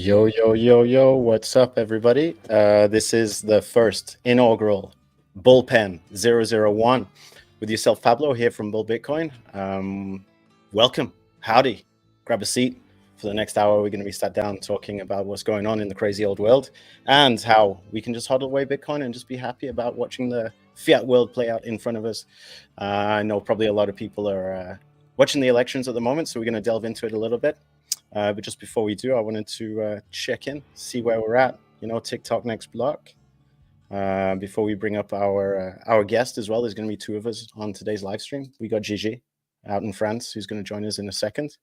Yo, yo, yo, yo, what's up, everybody? This is the first inaugural Bullpen 001 with yourself, Pablo, here from Bull Bitcoin. Welcome. Howdy. Grab a seat. For the next hour, we're going to be sat down talking about what's going on in the crazy old world and how we can just hodl away Bitcoin and just be happy about watching the fiat world play out in front of us. I know probably a lot of people are watching the elections at the moment, so we're going to delve into it a little bit. But just before we do, I wanted to check in, see where we're at. You know, TikTok next block. Before we bring up our guest as well, there's going to be two of us on today's live stream. We got Gigi out in France, who's going to join us in a second.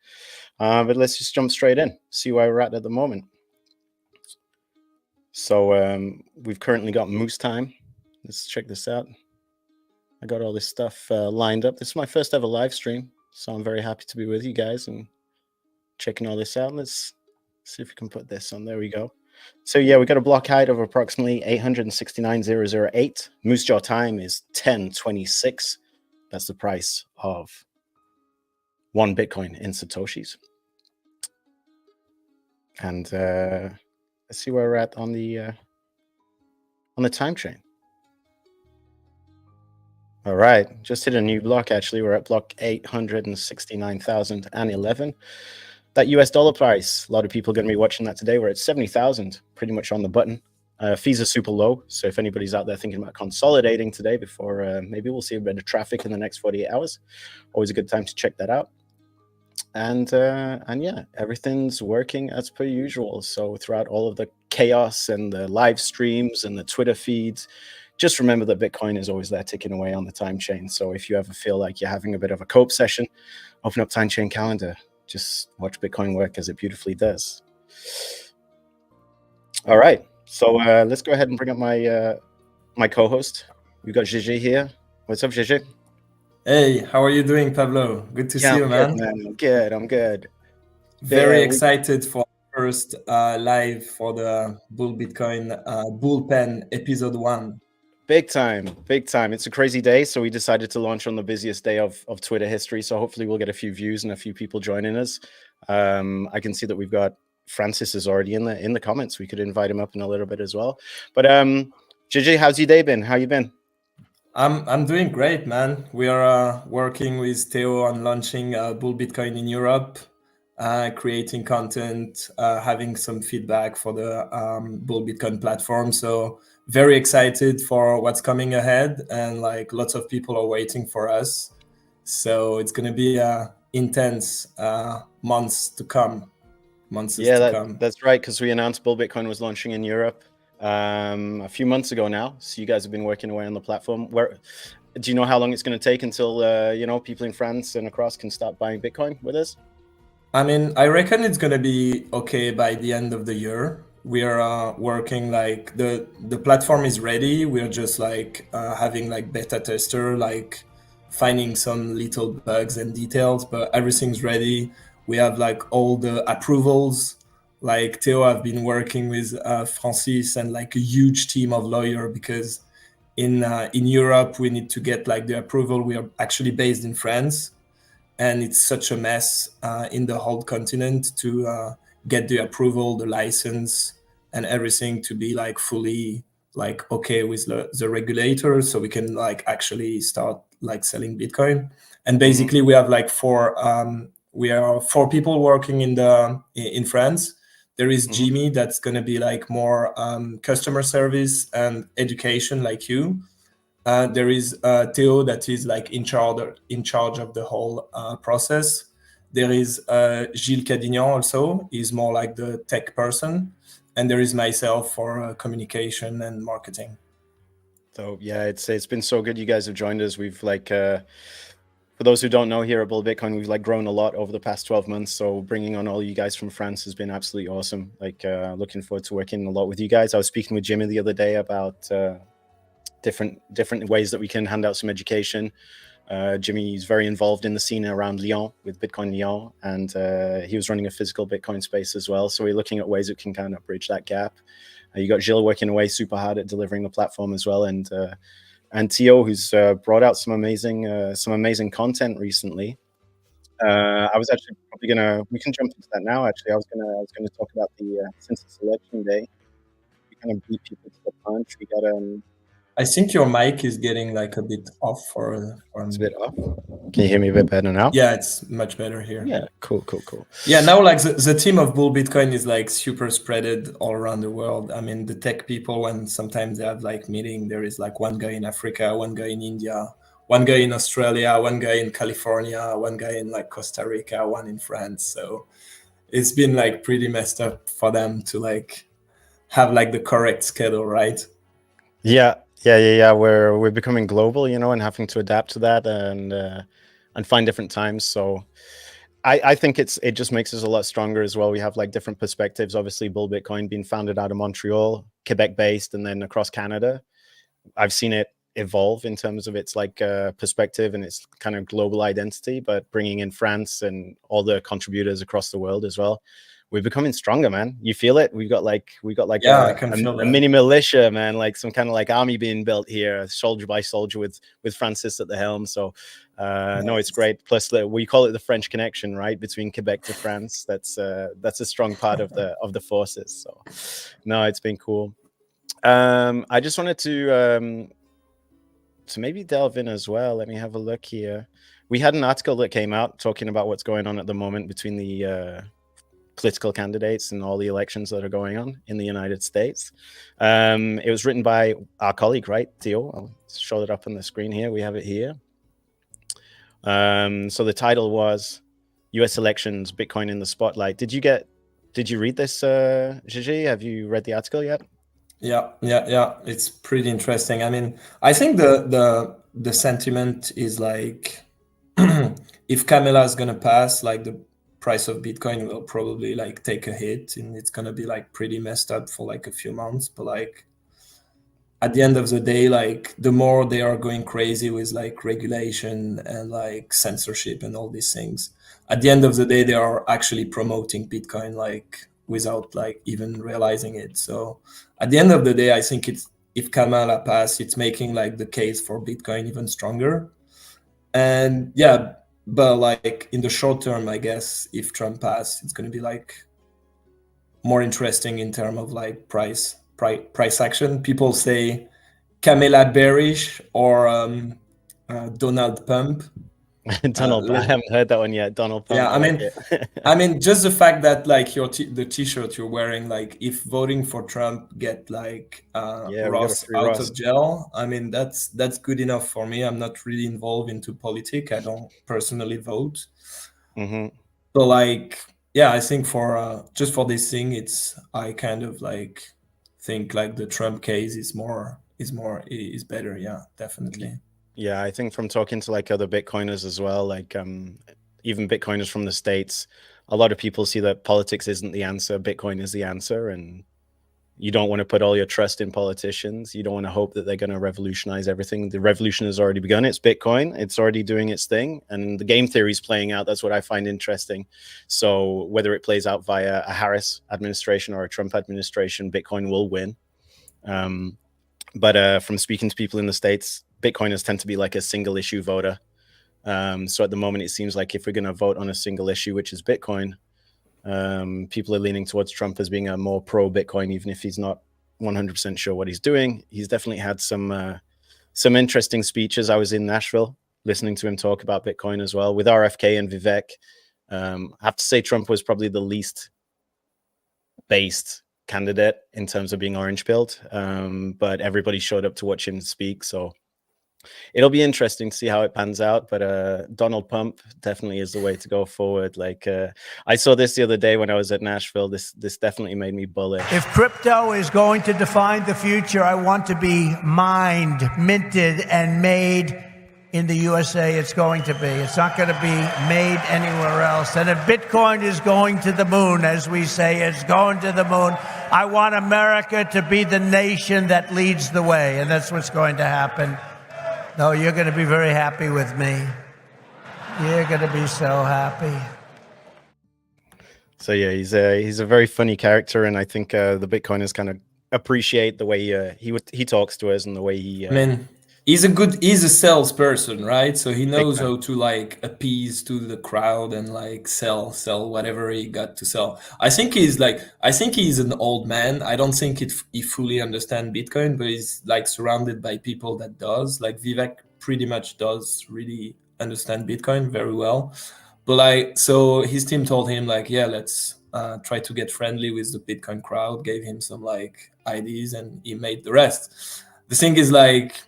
But let's just jump straight in, see where we're at the moment. So we've currently got Moose Time. Let's check this out. I got all this stuff lined up. This is my first ever live stream, so I'm very happy to be with you guys and checking all this out. Let's see if we can put this on. There we go. So yeah, we got a block height of approximately 869,008. Moose Jaw time is 1026. That's the price of one Bitcoin in Satoshis. And let's see where we're at on the time chain. All right, just hit a new block. Actually, we're at block 869,011. That US dollar price, a lot of people are going to be watching that today. We're at 70,000, pretty much on the button. Fees are super low, so if anybody's out there thinking about consolidating today before maybe we'll see a bit of traffic in the next 48 hours, always a good time to check that out. And yeah, everything's working as per usual. So throughout all of the chaos and the live streams and the Twitter feeds, just remember that Bitcoin is always there ticking away on the time chain. So if you ever feel like you're having a bit of a cope session, open up time chain calendar. Just watch Bitcoin work as it beautifully does. All right, so let's go ahead and bring up my my co-host. We've got Gigi here. What's up, Gigi? Hey, how are you doing, Pablo? Good to see you, man. I'm good. I'm good. Very excited for first live for the Bull Bitcoin Bullpen episode 1. Big time, big time. It's a crazy day, so we decided to launch on the busiest day of Twitter history. So hopefully we'll get a few views and a few people joining us. I can see that we've got Francis is already in the comments. We could invite him up in a little bit as well. But Gigi, how's your day been? How you been? I'm doing great, man. We are working with Theo on launching Bull Bitcoin in Europe, creating content, having some feedback for the Bull Bitcoin platform. So very excited for what's coming ahead, and like lots of people are waiting for us. So it's going to be intense months to come. That's right, because we announced Bull Bitcoin was launching in Europe a few months ago now. So you guys have been working away on the platform. Where do you know how long it's going to take until you know, people in France and across can start buying Bitcoin with us? I mean, I reckon it's going to be okay by the end of the year. We are working, like the platform is ready. We're just like having like beta tester, like finding some little bugs and details, but everything's ready. We have like all the approvals. Like Theo, I've been working with Francis and like a huge team of lawyers, because in Europe we need to get like the approval. We are actually based in France, and it's such a mess in the whole continent to get the approval, the license, and everything to be like fully like okay with the regulator, so we can like actually start like selling Bitcoin. And basically we have like four people working in France. There is Jimmy, that's going to be like more customer service and education like you. There is Theo, that is like in charge of the whole process. There is Gilles Cadignan also, he's more like the tech person. And there is myself for communication and marketing. So yeah, it's been so good you guys have joined us. We've like for those who don't know, here at Bull Bitcoin, we've like grown a lot over the past 12 months. So bringing on all you guys from France has been absolutely awesome. Like looking forward to working a lot with you guys. I was speaking with Jimmy the other day about different ways that we can hand out some education. Jimmy's very involved in the scene around Lyon with Bitcoin Lyon, and he was running a physical Bitcoin space as well. So we're looking at ways that can kind of bridge that gap. You got Gilles working away super hard at delivering the platform as well, and Theo, who's brought out some amazing content recently. I was actually probably we can jump into that now. Actually, I was gonna talk about since it's election day, we kind of beat people to the punch. We got I think your mic is getting like a bit off for it's a bit off. Can you hear me a bit better now? Yeah, it's much better here. Yeah, cool. Yeah, now like the team of Bull Bitcoin is like super spreaded all around the world. I mean, the tech people, when sometimes they have like meeting, there is like one guy in Africa, one guy in India, one guy in Australia, one guy in California, one guy in like Costa Rica, one in France. So it's been like pretty messed up for them to like have like the correct schedule, right? Yeah. We're becoming global, and having to adapt to that and find different times. So I think it just makes us a lot stronger as well. We have like different perspectives. Obviously, Bull Bitcoin being founded out of Montreal, Quebec based, and then across Canada. I've seen it evolve in terms of its like perspective and its kind of global identity, but bringing in France and all the contributors across the world as well. We're becoming stronger, man. You feel it? We've got like Yeah, I can feel a that. mini militia, man, like some kind of like army being built here, soldier by soldier with Francis at the helm. So no, it's great. Plus we call it the French connection, right? Between Quebec to France. That's a strong part of the forces. So no, it's been cool. I just wanted to maybe delve in as well. Let me have a look here. We had an article that came out talking about what's going on at the moment between the political candidates and all the elections that are going on in the United States. It was written by our colleague, right, Theo? I'll show it up on the screen here. We have it here. So the title was U.S. Elections, Bitcoin in the Spotlight. Did you read this, Gigi? Have you read the article yet? Yeah. It's pretty interesting. I mean, I think the sentiment is like, if Kamala is gonna pass, like the price of Bitcoin will probably like take a hit, and it's gonna be like pretty messed up for like a few months. But like at the end of the day, like the more they are going crazy with like regulation and like censorship and all these things, at the end of the day, they are actually promoting Bitcoin like without like even realizing it. So at the end of the day, I think if Kamala pass, it's making like the case for Bitcoin even stronger. And yeah, but like in the short term, I guess if Trump pass, it's going to be like more interesting in terms of like price action. People say Kamala bearish or Donald Pump. Donald, I haven't heard that one yet. Donald Pump. Yeah, I mean, just the fact that like the T-shirt you're wearing, like if voting for Trump get like Ross out of jail, I mean that's good enough for me. I'm not really involved into politics. I don't personally vote. Mm-hmm. So like, yeah, I think for just for this thing, I kind of like think like the Trump case is better. Yeah, definitely. Yeah, I think from talking to like other Bitcoiners as well, like even Bitcoiners from the States, a lot of people see that politics isn't the answer, Bitcoin is the answer, and you don't want to put all your trust in politicians. You don't want to hope that they're going to revolutionize everything. The revolution has already begun. It's Bitcoin. It's already doing its thing, and the game theory is playing out. That's what I find interesting. So whether it plays out via a Harris administration or a Trump administration, Bitcoin will win. But from speaking to people in the States, Bitcoiners tend to be like a single issue voter. So at the moment, it seems like if we're going to vote on a single issue, which is Bitcoin, people are leaning towards Trump as being a more pro Bitcoin, even if he's not 100% sure what he's doing. He's definitely had some interesting speeches. I was in Nashville listening to him talk about Bitcoin as well with RFK and Vivek. I have to say Trump was probably the least based candidate in terms of being orange pilled, but everybody showed up to watch him speak. So it'll be interesting to see how it pans out, but Donald Pump definitely is the way to go forward. Like I saw this the other day when I was at Nashville. This definitely made me bullish. If crypto is going to define the future, I want to be mined, minted, and made in the USA. It's going to be. It's not going to be made anywhere else. And if Bitcoin is going to the moon, as we say, it's going to the moon, I want America to be the nation that leads the way, and that's what's going to happen. No, you're going to be very happy with me. You're going to be so happy. So yeah, he's a very funny character, and I think the Bitcoiners kind of appreciate the way he talks to us and the way he he's a salesperson, right? So he knows time. how to like appease to the crowd and like sell whatever he got to sell. I think he's an old man. I don't think he fully understands Bitcoin, but he's like surrounded by people that does. Like Vivek pretty much does really understand Bitcoin very well. But like, so his team told him like, yeah, let's try to get friendly with the Bitcoin crowd, gave him some like ideas, and he made the rest. The thing is like,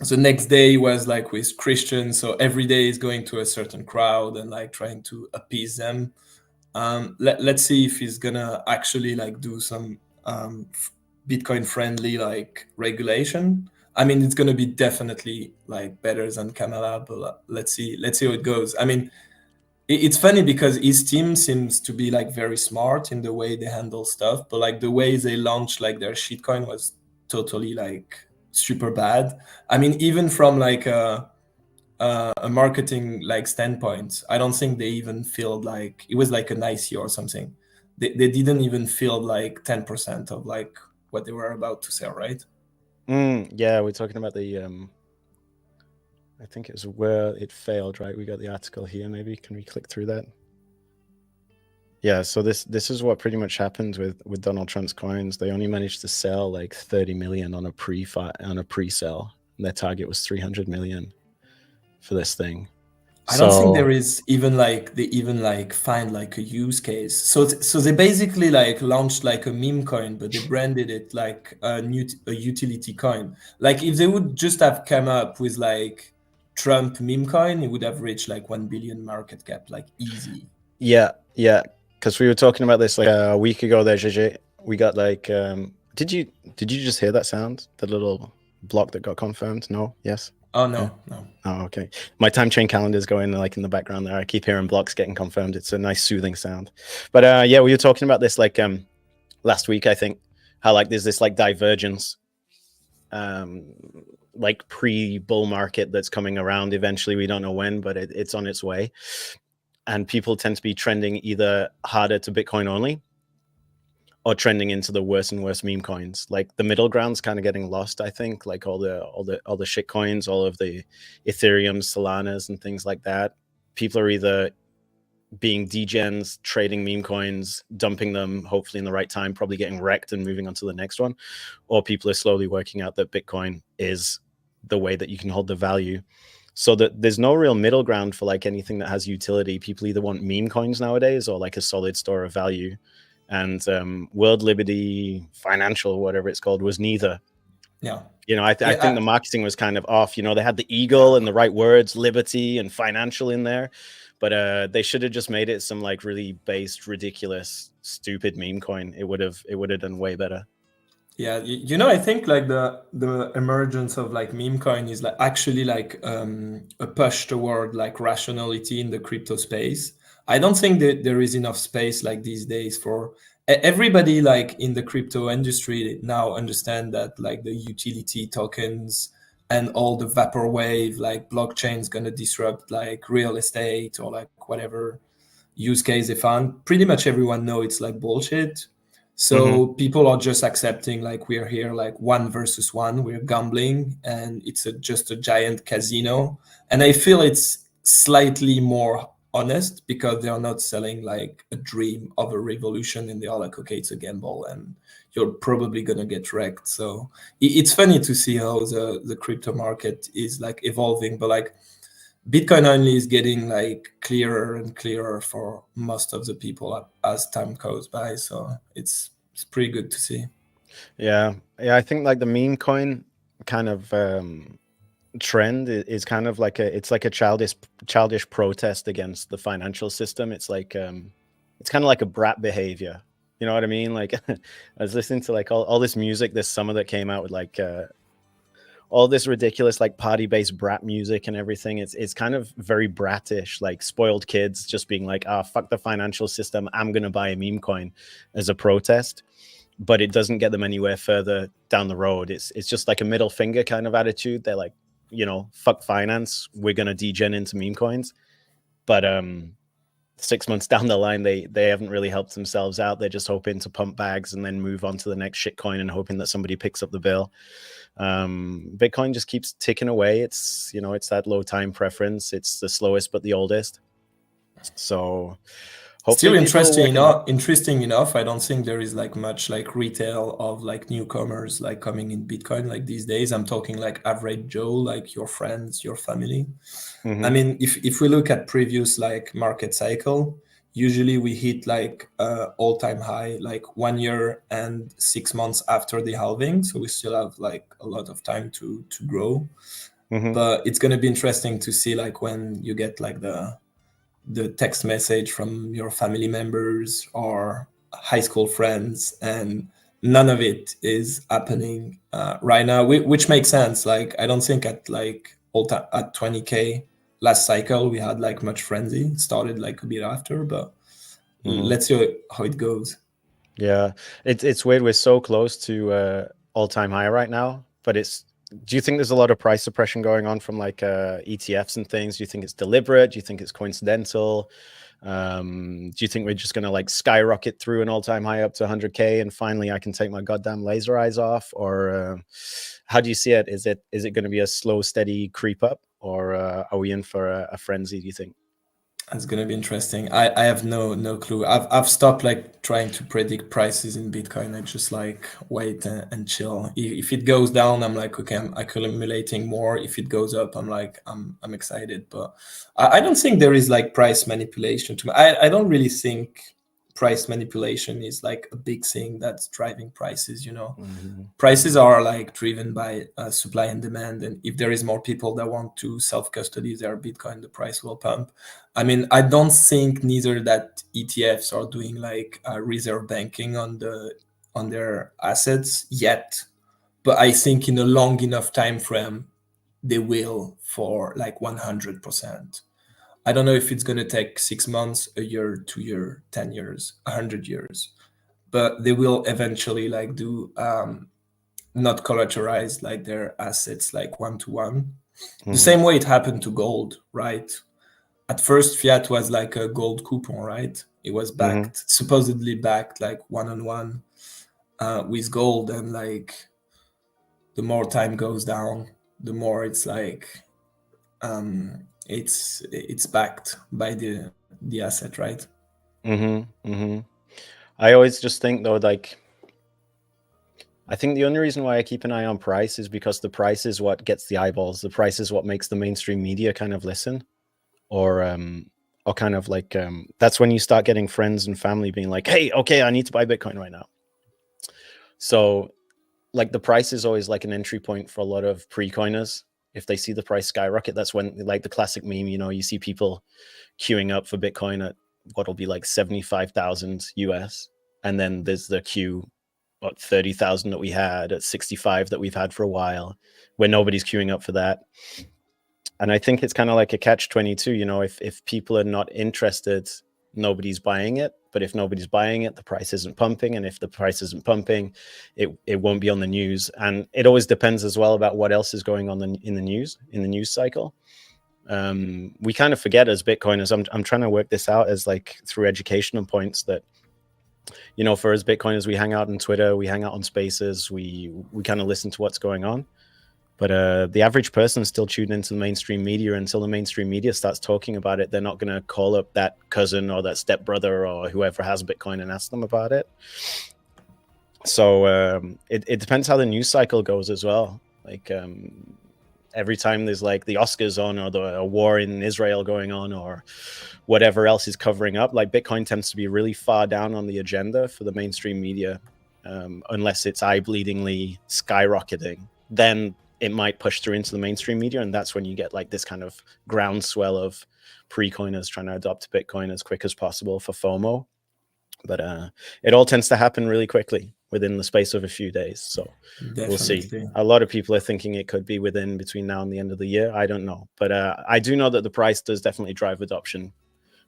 the next day was like with Christians, so every day is going to a certain crowd and like trying to appease them. Let's see if he's gonna actually like do some Bitcoin friendly like regulation. I mean, it's gonna be definitely like better than Kamala, but let's see how it goes. I mean, it's funny because his team seems to be like very smart in the way they handle stuff, but like the way they launched like their shitcoin was totally like super bad. I mean, even from like a marketing like standpoint, I don't think they even filled like it was like an ICO or something. They didn't even fill like 10% of like what they were about to sell, right? Yeah, we're talking about the I think it was where it failed, right? We got the article here. Maybe can we click through that? Yeah, so this is what pretty much happened with Donald Trump's coins. They only managed to sell like 30 million on a pre-sale. And their target was 300 million for this thing. I don't think there is even like they even like find like a use case. So they basically like launched like a meme coin, but they branded it like a utility coin. Like if they would just have come up with like Trump meme coin, it would have reached like 1 billion market cap, like easy. Yeah, because we were talking about this like a week ago there, JJ. We got like did you just hear that sound? The little block that got confirmed? No? Yes? Oh no. Oh, okay. My time chain calendar is going like in the background there. I keep hearing blocks getting confirmed. It's a nice soothing sound. But yeah, we were talking about this like last week, I think, how like there's this like divergence like pre-bull market that's coming around eventually. We don't know when, but it's on its way. And people tend to be trending either harder to Bitcoin only or trending into the worse and worse meme coins. Like the middle ground's kind of getting lost, I think. Like all the shit coins, all of the Ethereum, Solanas, and things like that. People are either being degens, trading meme coins, dumping them, hopefully in the right time, probably getting wrecked and moving on to the next one, or people are slowly working out that Bitcoin is the way that you can hold the value. So that there's no real middle ground for like anything that has utility. People either want meme coins nowadays or like a solid store of value. And World Liberty Financial, whatever it's called, was neither. Yeah. You know, I think the marketing was kind of off. You know, they had the eagle and the right words, liberty and financial in there, but they should have just made it some like really based, ridiculous, stupid meme coin. It would have done way better. Yeah, you know, I think like the emergence of like meme coin is like actually like a push toward like rationality in the crypto space. I don't think that there is enough space like these days for everybody like in the crypto industry now understand that like the utility tokens and all the vaporwave like blockchain is going to disrupt like real estate or like whatever use case they found. Pretty much everyone know it's like bullshit. So people are just accepting like we're here like one versus one, we're gambling and it's just a giant casino. And I feel it's slightly more honest because they are not selling like a dream of a revolution and they are like, okay, it's a gamble and you're probably gonna get wrecked. So it's funny to see how the crypto market is like evolving, but like Bitcoin only is getting like clearer and clearer for most of the people as time goes by. So it's pretty good to see. Yeah, I think like the meme coin kind of trend is kind of like it's like a childish protest against the financial system. It's like it's kind of like a brat behavior. You know what I mean? Like I was listening to like all this music this summer that came out with like all this ridiculous like party-based brat music and everything. It's kind of very bratish, like spoiled kids just being like, fuck the financial system, I'm gonna buy a meme coin as a protest. But it doesn't get them anywhere further down the road. It's just like a middle finger kind of attitude. They're like, you know, fuck finance, we're gonna degen into meme coins. But 6 months down the line, they haven't really helped themselves out. They're just hoping to pump bags and then move on to the next shitcoin and hoping that somebody picks up the bill. Bitcoin just keeps ticking away. It's, you know, it's that low time preference. It's the slowest but the oldest. So still interesting enough, I don't think there is like much like retail of like newcomers like coming in Bitcoin like these days. I'm talking like average Joe, like your friends, your family. I mean, if we look at previous like market cycle, usually we hit like all-time high like 1 year and 6 months after the halving, so we still have like a lot of time to grow. But it's going to be interesting to see like when you get like the text message from your family members or high school friends, and none of it is happening right now, which makes sense. Like, I don't think at like at 20K last cycle we had like much frenzy. It started like a bit after, but let's see how it goes. Yeah, it's weird. We're so close to all-time high right now, but do you think there's a lot of price suppression going on from like ETFs and things? Do you think it's deliberate? Do you think it's coincidental? Do you think we're just going to like skyrocket through an all-time high up to 100K and finally I can take my goddamn laser eyes off? Or how do you see it? Is it going to be a slow, steady creep up, or are we in for a frenzy, do you think? It's gonna be interesting. I have no clue. I've stopped like trying to predict prices in Bitcoin. I just like wait and chill. If it goes down, I'm like, okay, I'm accumulating more. If it goes up, I'm like, I'm excited. But I don't think there is like price manipulation to me. I don't really think price manipulation is like a big thing that's driving prices, you know. Prices are like driven by supply and demand, and if there is more people that want to self-custody their Bitcoin, the price will pump. I mean, I don't think neither that ETFs are doing like reserve banking on their assets yet, but I think in a long enough time frame they will, for like 100%. I don't know if it's going to take 6 months, a year, 2 years, 10 years, 100 years, but they will eventually like do not collateralize like their assets like one-to-one. The same way it happened to gold, right? At first, fiat was like a gold coupon, right? It was backed, supposedly backed like one-on-one with gold, and like the more time goes down, the more it's like it's backed by the asset, right? I always just think though, like, I think the only reason why I keep an eye on price is because the price is what gets the eyeballs. The price is what makes the mainstream media kind of listen, or kind of like that's when you start getting friends and family being like, hey, okay, I need to buy Bitcoin right now. So like the price is always like an entry point for a lot of pre-coiners. If they see the price skyrocket, that's when, like the classic meme, you know, you see people queuing up for Bitcoin at what'll be like 75,000 US. And then there's the queue, what, 30,000 that we had, at 65 that we've had for a while, where nobody's queuing up for that. And I think it's kind of like a catch-22, you know, if people are not interested, nobody's buying it. But if nobody's buying it, the price isn't pumping. And if the price isn't pumping, it won't be on the news. And it always depends as well about what else is going on in the news cycle. We kind of forget as Bitcoiners, I'm trying to work this out as like through educational points, that, you know, for us Bitcoiners, we hang out on Twitter, we hang out on Spaces, we kind of listen to what's going on. But the average person is still tuned into the mainstream media. Until the mainstream media starts talking about it, they're not going to call up that cousin or that stepbrother or whoever has Bitcoin and ask them about it. So it depends how the news cycle goes as well. Like every time there's like the Oscars on, or a war in Israel going on, or whatever else is covering up, like Bitcoin tends to be really far down on the agenda for the mainstream media, unless it's eye-bleedingly skyrocketing. Then it might push through into the mainstream media, and that's when you get like this kind of groundswell of pre-coiners trying to adopt Bitcoin as quick as possible for FOMO. But it all tends to happen really quickly within the space of a few days. So definitely. We'll see. A lot of people are thinking it could be between now and the end of the year. I don't know. But I do know that the price does definitely drive adoption,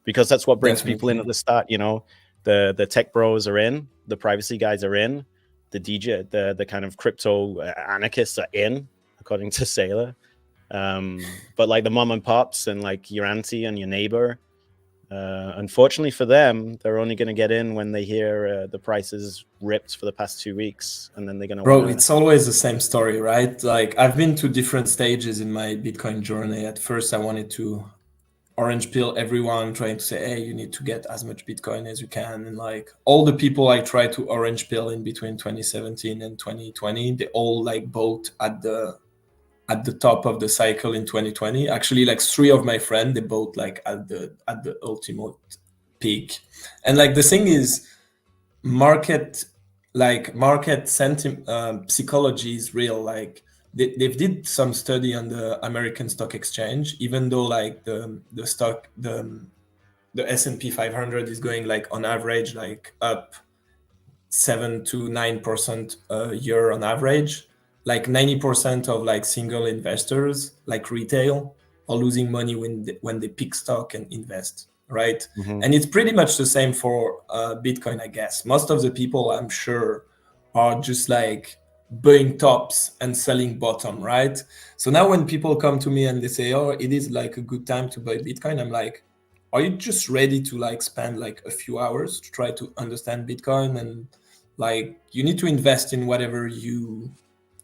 because that's what brings people in at the start. You know, the tech bros are in, the privacy guys are in, the DJ, the kind of crypto anarchists are in, according to Saylor. But like the mom and pops and like your auntie and your neighbor, Unfortunately for them, they're only going to get in when they hear the prices ripped for the past 2 weeks, and then they're going to Bro, it's always the same story, right? Like, I've been to different stages in my Bitcoin journey. At first, I wanted to orange pill everyone, trying to say, hey, you need to get as much Bitcoin as you can. And like all the people I tried to orange pill in between 2017 and 2020, they all like bought at the top of the cycle in 2020. Actually, like 3 of my friends, they bought like at the ultimate peak. And like the thing is, market psychology is real. Like they did some study on the American stock exchange, even though like the S&P 500 is going like on average like up 7 to 9% a year on average. Like 90% of like single investors, like retail, are losing money when they pick stock and invest, right? Mhm. And it's pretty much the same for Bitcoin, I guess. Most of the people, I'm sure, are just like buying tops and selling bottom, right? So now when people come to me and they say, oh, it is like a good time to buy Bitcoin, I'm like, are you just ready to like spend like a few hours to try to understand Bitcoin? And like you need to invest in whatever you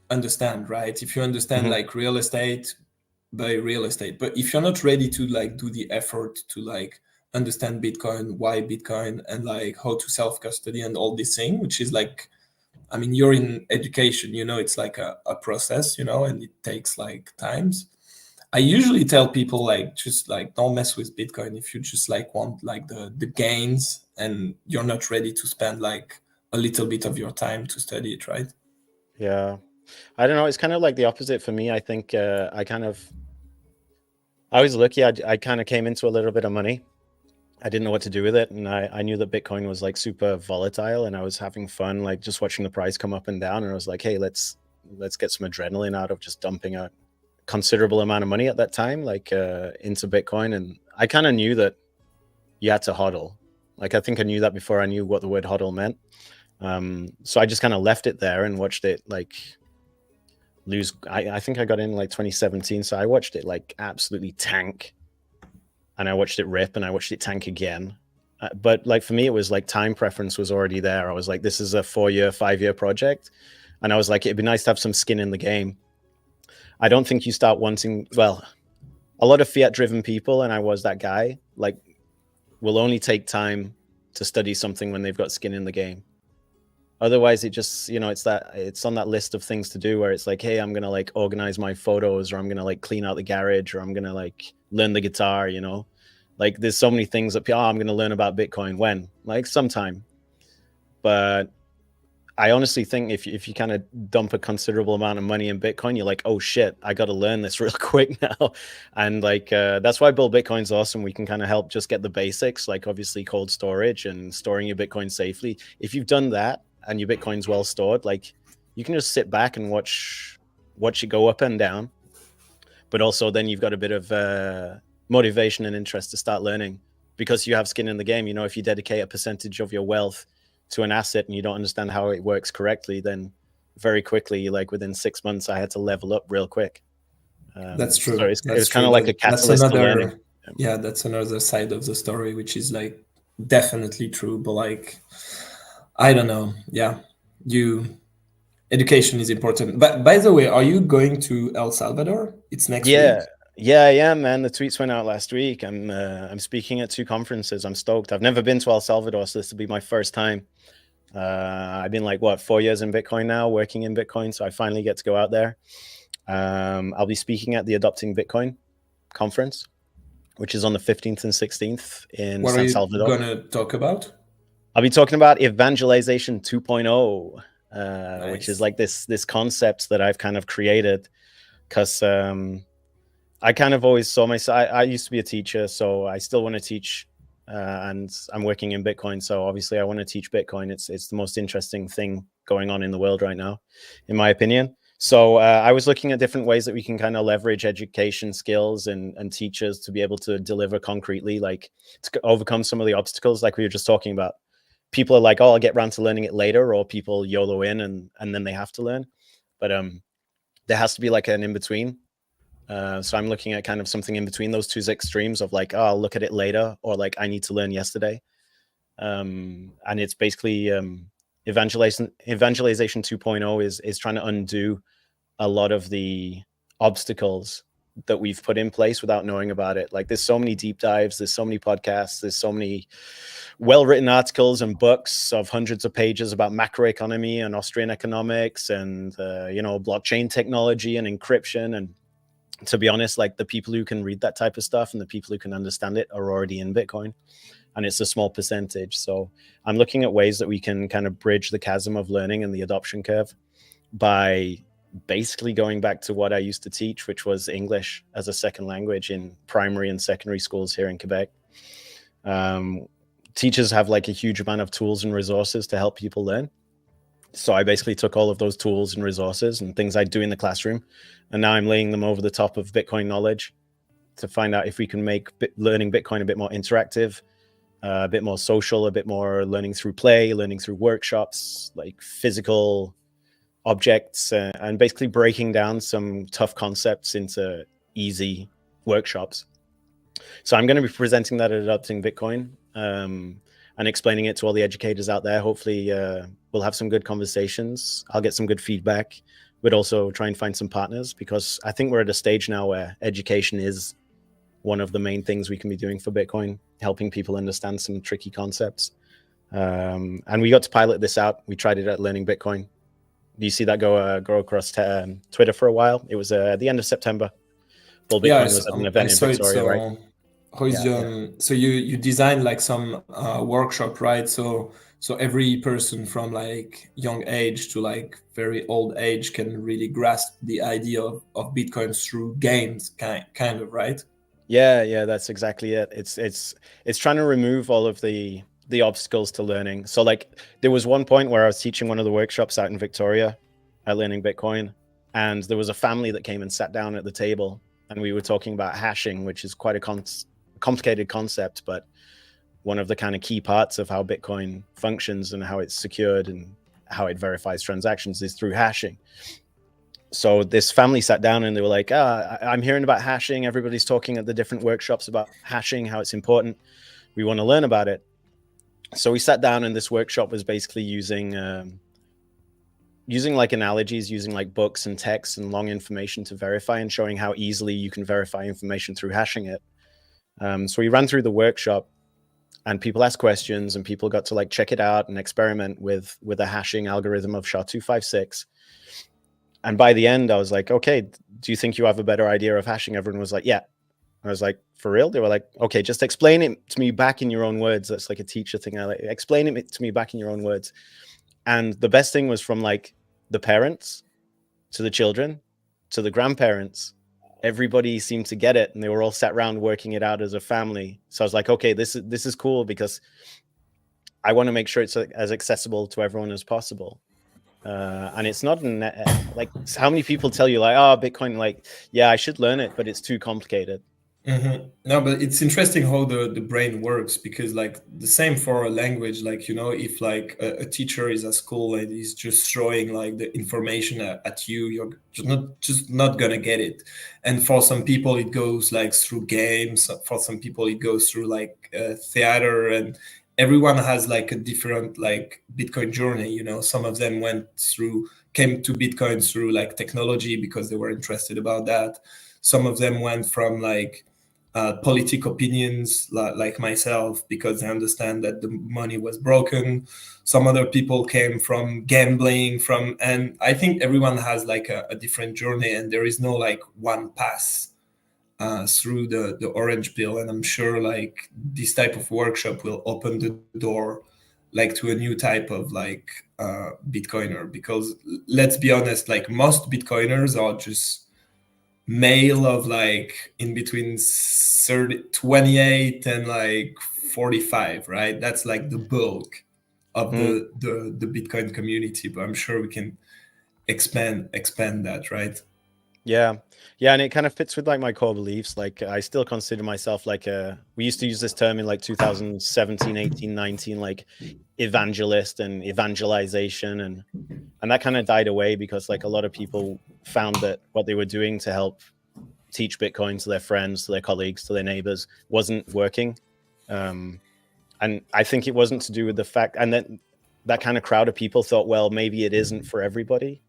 understand, right? If you understand like real estate, buy real estate. But if you're not ready to like do the effort to like understand Bitcoin, why Bitcoin, and like how to self-custody and all this thing, which is like, I mean, you're in education, you know, it's like a process, you know, and it takes like times. I usually tell people like just like don't mess with Bitcoin if you just like want like the gains and you're not ready to spend like a little bit of your time to study it, right? Yeah, I don't know. It's kind of like the opposite for me. I think I was lucky. I kind of came into a little bit of money. I didn't know what to do with it, and I knew that Bitcoin was like super volatile, and I was having fun, like just watching the price come up and down. And I was like, hey, let's get some adrenaline out of just dumping a considerable amount of money at that time, like into Bitcoin. And I kind of knew that you had to hodl. Like I think I knew that before I knew what the word hodl meant. So I just kind of left it there and watched it like lose. I think I got in like 2017, so I watched it like absolutely tank, and I watched it rip, and I watched it tank again. But like for me, it was like time preference was already there. I was like, this is a 4-year, 5-year project, and I was like, it'd be nice to have some skin in the game. I don't think you start wanting, well, a lot of fiat-driven people, and I was that guy, like will only take time to study something when they've got skin in the game. Otherwise, it just, you know, it's on that list of things to do where it's like, hey, I'm gonna like organize my photos, or I'm gonna like clean out the garage, or I'm gonna like learn the guitar, you know. Like there's so many things that I'm gonna learn about Bitcoin when, like sometime. But I honestly think if you kind of dump a considerable amount of money in Bitcoin, you're like, oh shit, I got to learn this real quick now. And like that's why Bull Bitcoin's awesome. We can kind of help just get the basics, like obviously cold storage and storing your Bitcoin safely. If you've done that and your Bitcoin's well stored, like you can just sit back and watch it go up and down. But also then you've got a bit of motivation and interest to start learning because you have skin in the game. You know, if you dedicate a percentage of your wealth to an asset and you don't understand how it works correctly, then very quickly, like within 6 months, I had to level up real quick. That's true. So it was kind of like a catalyst to learning. Yeah, that's another side of the story, which is like definitely true. But like, I don't know. Yeah, education is important. But by the way, are you going to El Salvador? It's next week. Yeah, man. The tweets went out last week. I'm speaking at 2 conferences. I'm stoked. I've never been to El Salvador, so this will be my first time. I've been like 4 years in Bitcoin now, working in Bitcoin, so I finally get to go out there. I'll be speaking at the Adopting Bitcoin conference, which is on the 15th and 16th in San Salvador. What are you going to talk about? I'll be talking about evangelization 2.0, which is like this concept that I've kind of created because I kind of always saw myself. I used to be a teacher, so I still want to teach, and I'm working in Bitcoin. So obviously, I want to teach Bitcoin. It's the most interesting thing going on in the world right now, in my opinion. So I was looking at different ways that we can kind of leverage education skills and teachers to be able to deliver concretely, like to overcome some of the obstacles, like we were just talking about. People are like, oh, I'll get around to learning it later, or people YOLO in and then they have to learn. But there has to be like an in-between. So I'm looking at kind of something in between those two extremes of like, oh, I'll look at it later, or like I need to learn yesterday. And it's basically evangelization 2.0 is trying to undo a lot of the obstacles that we've put in place without knowing about it. Like there's so many deep dives, there's so many podcasts, there's so many well-written articles and books of hundreds of pages about macroeconomy and Austrian economics and blockchain technology and encryption. And to be honest, like the people who can read that type of stuff and the people who can understand it are already in Bitcoin, and it's a small percentage. So I'm looking at ways that we can kind of bridge the chasm of learning and the adoption curve by basically going back to what I used to teach, which was English as a second language in primary and secondary schools here in Quebec. Teachers have like a huge amount of tools and resources to help people learn. So I basically took all of those tools and resources and things I do in the classroom, and now I'm laying them over the top of Bitcoin knowledge to find out if we can make learning Bitcoin a bit more interactive, a bit more social, a bit more learning through play, learning through workshops, like physical objects, and basically breaking down some tough concepts into easy workshops. So I'm going to be presenting that at Adopting Bitcoin, and explaining it to all the educators out there. Hopefully we'll have some good conversations. I'll get some good feedback, but also try and find some partners, because I think we're at a stage now where education is one of the main things we can be doing for Bitcoin, helping people understand some tricky concepts. And we got to pilot this out. We tried it at Learning Bitcoin. Do you see that go across Twitter for a while? It was at the end of September. Bull Bitcoin was at an event in Victoria, right? So you designed like some workshop, right? So every person from like young age to like very old age can really grasp the idea of Bitcoin through games, kind of, right? Yeah, that's exactly it. It's trying to remove all of the obstacles to learning. So like there was one point where I was teaching one of the workshops out in Victoria at Learning Bitcoin, and there was a family that came and sat down at the table, and we were talking about hashing, which is quite a complicated concept, but one of the kind of key parts of how Bitcoin functions and how it's secured and how it verifies transactions is through hashing. So this family sat down and they were like, I'm hearing about hashing. Everybody's talking at the different workshops about hashing, how it's important. We want to learn about it. So we sat down, and this workshop was basically using like analogies, using like books and texts and long information to verify, and showing how easily you can verify information through hashing it. So we ran through the workshop, and people asked questions, and people got to like check it out and experiment with a hashing algorithm of SHA-256. And by the end, I was like, okay, do you think you have a better idea of hashing? Everyone was like, yeah. I was like, for real? They were like, okay, just explain it to me back in your own words. That's like a teacher thing. I like, explain it to me back in your own words. And the best thing was from like the parents to the children to the grandparents. Everybody seemed to get it, and they were all sat around working it out as a family. So I was like, okay, this is cool, because I want to make sure it's as accessible to everyone as possible. And it's not like how many people tell you like, oh, Bitcoin, like, yeah, I should learn it, but it's too complicated. Mm-hmm. No, but it's interesting how the brain works, because like the same for a language, like, you know, if like a teacher is at school and he's just throwing like the information at you, you're just not gonna get it. And for some people it goes like through games, for some people it goes through like theater, and everyone has like a different like Bitcoin journey. You know, some of them came to Bitcoin through like technology because they were interested about that. Some of them went from like political opinions, like myself, because I understand that the money was broken. Some other people came from gambling, and I think everyone has like a different journey, and there is no like one path through the orange pill. And I'm sure like this type of workshop will open the door like to a new type of like Bitcoiner, because let's be honest, like most Bitcoiners are just male of like in between 28 and like 45, right? That's like the bulk of the Bitcoin community, but I'm sure we can expand that, right? Yeah, and it kind of fits with like my core beliefs. Like I still consider myself like we used to use this term in like 2017, 18, 19, like evangelist and evangelization, and that kind of died away because like a lot of people found that what they were doing to help teach Bitcoin to their friends, to their colleagues, to their neighbors wasn't working. And I think it wasn't to do with the fact, and that kind of crowd of people thought, well, maybe it isn't for everybody.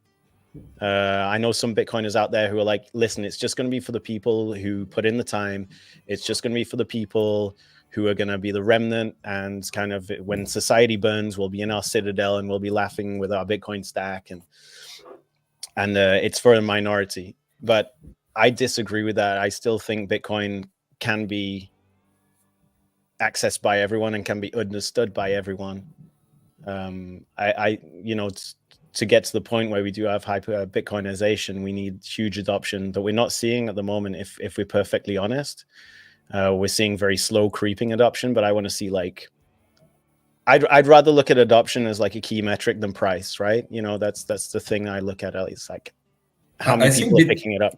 I know some Bitcoiners out there who are like, listen, it's just going to be for the people who put in the time. It's just going to be for the people who are going to be the remnant. And kind of when society burns, we'll be in our citadel and we'll be laughing with our Bitcoin stack. And it's for a minority. But I disagree with that. I still think Bitcoin can be accessed by everyone and can be understood by everyone. To get to the point where we do have hyper Bitcoinization, we need huge adoption that we're not seeing at the moment. If we're perfectly honest, we're seeing very slow creeping adoption. But I want to see like, I'd rather look at adoption as like a key metric than price, right? That's the thing I look at. It's like how many people are picking it up.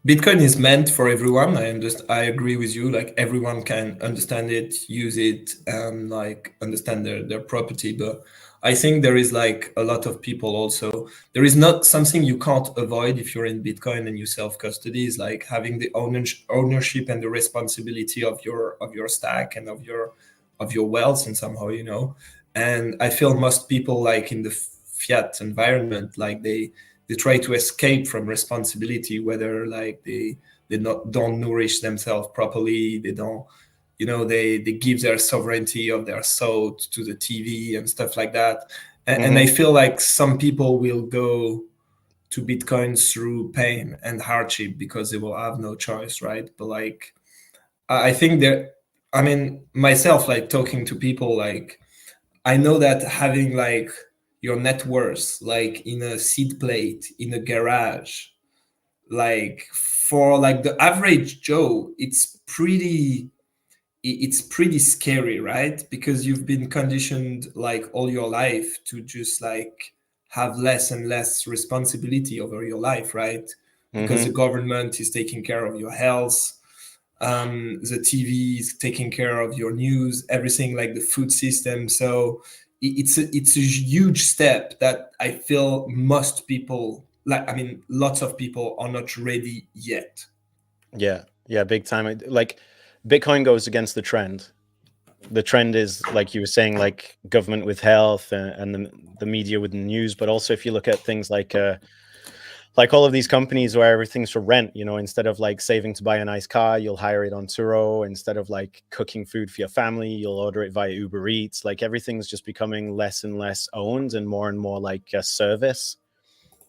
Bitcoin is meant for everyone. I agree with you. Like everyone can understand it, use it, and like understand their property. But I think there is like a lot of people also. There is not something you can't avoid if you're in Bitcoin and you self-custody, is like having the ownership and the responsibility of your stack and of your wealth, and somehow, And I feel most people like in the fiat environment, like they try to escape from responsibility, whether like they don't nourish themselves properly, they don't, they give their sovereignty of their soul to the TV and stuff like that. And I feel like some people will go to Bitcoin through pain and hardship because they will have no choice, right? But like, I think myself, like talking to people, like I know that having like your net worth like in a seed plate in a garage, like for like the average Joe, it's pretty scary, right? Because you've been conditioned like all your life to just like have less and less responsibility over your life, right? Because the government is taking care of your health, the TV is taking care of your news, everything, like the food system. So it's a huge step that I feel most people, lots of people are not ready yet. Yeah, big time. Like Bitcoin goes against the trend. The trend is, like you were saying, like government with health and the media with the news. But also if you look at things like all of these companies where everything's for rent, instead of like saving to buy a nice car, you'll hire it on Turo. Instead of like cooking food for your family, you'll order it via Uber Eats. Like everything's just becoming less and less owned and more like a service.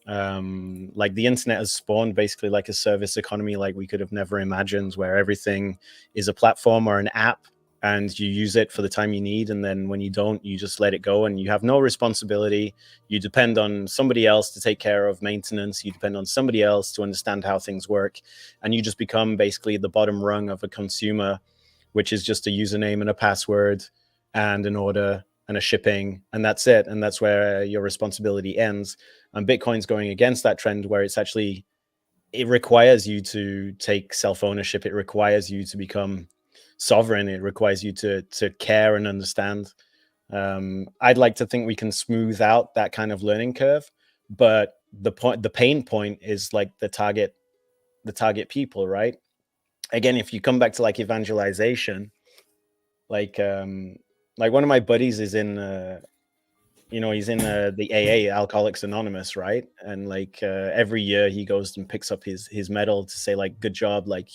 Like the internet has spawned basically like a service economy like we could have never imagined, where everything is a platform or an app and you use it for the time you need, and then when you don't, you just let it go and you have no responsibility. You depend on somebody else to take care of maintenance, you depend on somebody else to understand how things work, and you just become basically the bottom rung of a consumer, which is just a username and a password and an order and a shipping, and that's it. And that's where your responsibility ends. And Bitcoin's going against that trend, where it requires you to take self-ownership. It requires you to become sovereign. It requires you to care and understand. I'd like to think we can smooth out that kind of learning curve, but the pain point is like the target people, right? Again, if you come back to like evangelization, like one of my buddies is in he's in the AA, Alcoholics Anonymous, right? And like every year he goes and picks up his medal to say like, good job, like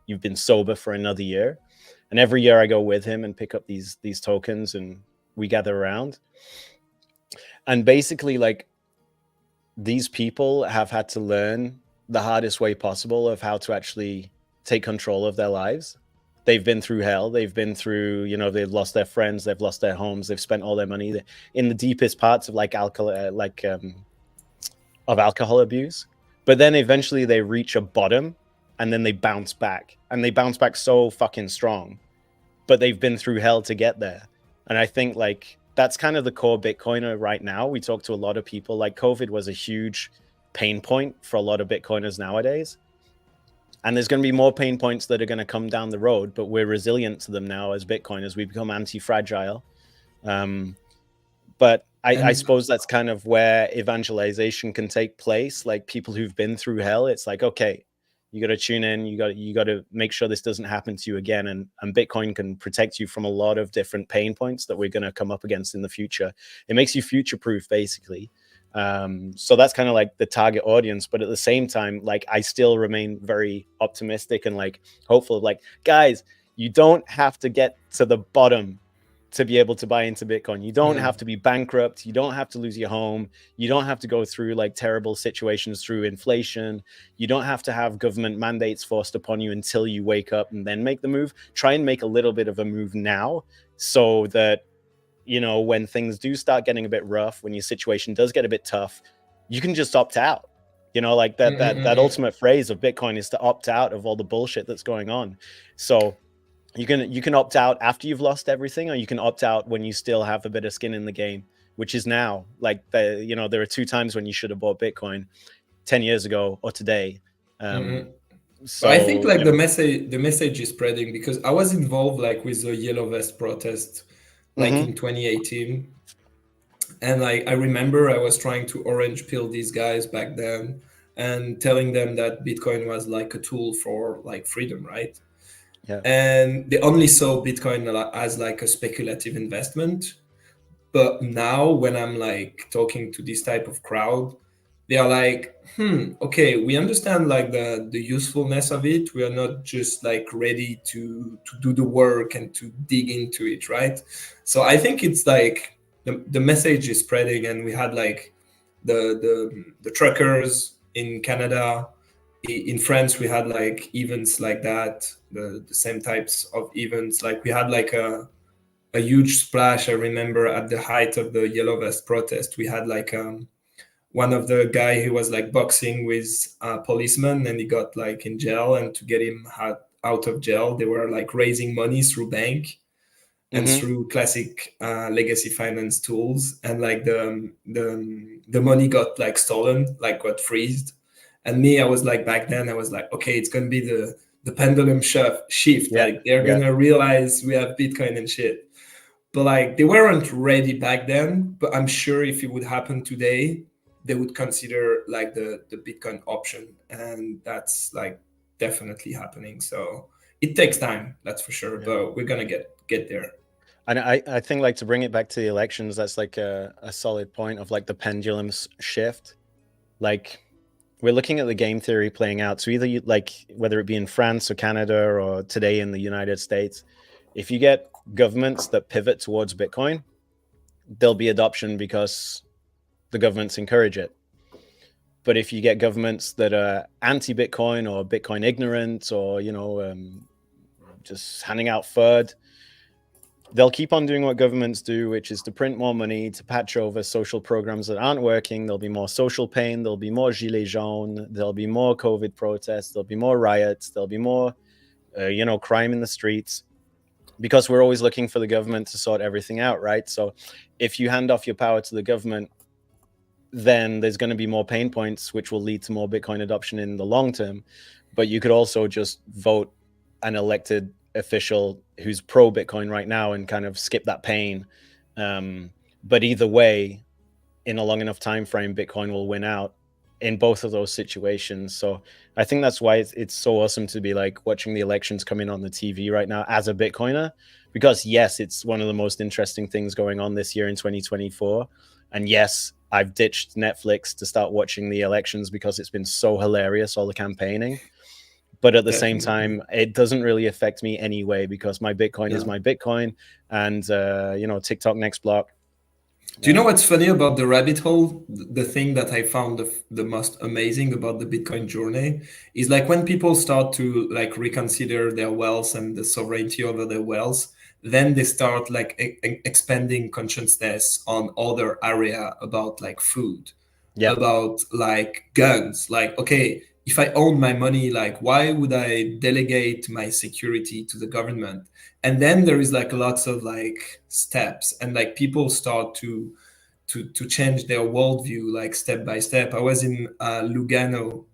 you've been sober for another year. And every year I go with him and pick up these tokens and we gather around. And basically like these people have had to learn the hardest way possible of how to actually take control of their lives. They've been through hell. They've been through, they've lost their friends, they've lost their homes, they've spent all their money. They're in the deepest parts of like of alcohol abuse. But then eventually they reach a bottom and then they bounce back, and they bounce back so fucking strong. But they've been through hell to get there. And I think like that's kind of the core Bitcoiner right now. We talk to a lot of people. Like COVID was a huge pain point for a lot of Bitcoiners nowadays. And there's going to be more pain points that are going to come down the road, but we're resilient to them now as Bitcoiners. We become anti-fragile. But I suppose that's kind of where evangelization can take place. Like people who've been through hell, it's like, okay, You got to tune in. You got to make sure this doesn't happen to you again. And Bitcoin can protect you from a lot of different pain points that we're going to come up against in the future. It makes you future proof, basically. So that's kind of like the target audience. But at the same time, like, I still remain very optimistic and like hopeful. Like, guys, you don't have to get to the bottom to be able to buy into Bitcoin. You don't have to be bankrupt. You don't have to lose your home. You don't have to go through like terrible situations through inflation. You don't have to have government mandates forced upon you until you wake up and then make the move. Try and make a little bit of a move now, so that, you know, when things do start getting a bit rough, when your situation does get a bit tough, you can just opt out. You know, like that ultimate phrase of Bitcoin is to opt out of all the bullshit that's going on. So you can opt out after you've lost everything, or you can opt out when you still have a bit of skin in the game, which is now. Like, you know, there are two times when you should have bought Bitcoin, 10 years ago or today. So I think like the message is spreading, because I was involved like with the Yellow Vest protest like in 2018, and I remember I was trying to orange pill these guys back then and telling them that Bitcoin was like a tool for like freedom, right? Yeah. And they only saw Bitcoin as like a speculative investment. But now when I'm like talking to this type of crowd, they are like, okay, we understand like the usefulness of it. We are not just like ready to do the work and to dig into it, right? So I think it's like the message is spreading, and we had like the truckers in Canada. In France, we had like events like that, the same types of events. Like we had like a huge splash. I remember at the height of the Yellow Vest protest, we had like one of the guy who was like boxing with a policeman, and he got like in jail. And to get him out of jail, they were like raising money through bank and through classic legacy finance tools. And like the money got like stolen, like got freezed. And me, I was like, back then, I was like, okay, it's gonna be the pendulum shift. Like they're gonna realize we have Bitcoin and shit. But like they weren't ready back then. But I'm sure if it would happen today, they would consider like the Bitcoin option, and that's like definitely happening. So it takes time, that's for sure. But we're gonna get there. And I think, like, to bring it back to the elections, that's like a solid point of like the pendulum shift. Like, we're looking at the game theory playing out. So either you, like, whether it be in France or Canada or today in the United States, if you get governments that pivot towards Bitcoin, there'll be adoption because the governments encourage it. But if you get governments that are anti-Bitcoin or Bitcoin ignorant, or, you know, just handing out FUD, they'll keep on doing what governments do, which is to print more money, to patch over social programs that aren't working. There'll be more social pain. There'll be more gilets jaunes. There'll be more COVID protests. There'll be more riots. There'll be more, you know, crime in the streets, because we're always looking for the government to sort everything out, right? So if you hand off your power to the government, then there's going to be more pain points, which will lead to more Bitcoin adoption in the long term. But you could also just vote an elected official who's pro Bitcoin right now and kind of skip that pain. But either way, in a long enough time frame, Bitcoin will win out in both of those situations. So I think that's why it's so awesome to be like watching the elections come in on the TV right now as a Bitcoiner, because yes, it's one of the most interesting things going on this year in 2024. And yes, I've ditched Netflix to start watching the elections because it's been so hilarious, all the campaigning. But at the same time, it doesn't really affect me anyway, because my Bitcoin is my Bitcoin, and you know, TikTok next block. Do you know what's funny about the rabbit hole? The thing that I found the most amazing about the Bitcoin journey is like when people start to like reconsider their wealth and the sovereignty over their wealth, then they start like expanding consciousness on other area about like food, about like guns. Like, okay, if I own my money, like why would I delegate my security to the government? And then there is like lots of like steps, and like people start to change their worldview like step by step. I was in Lugano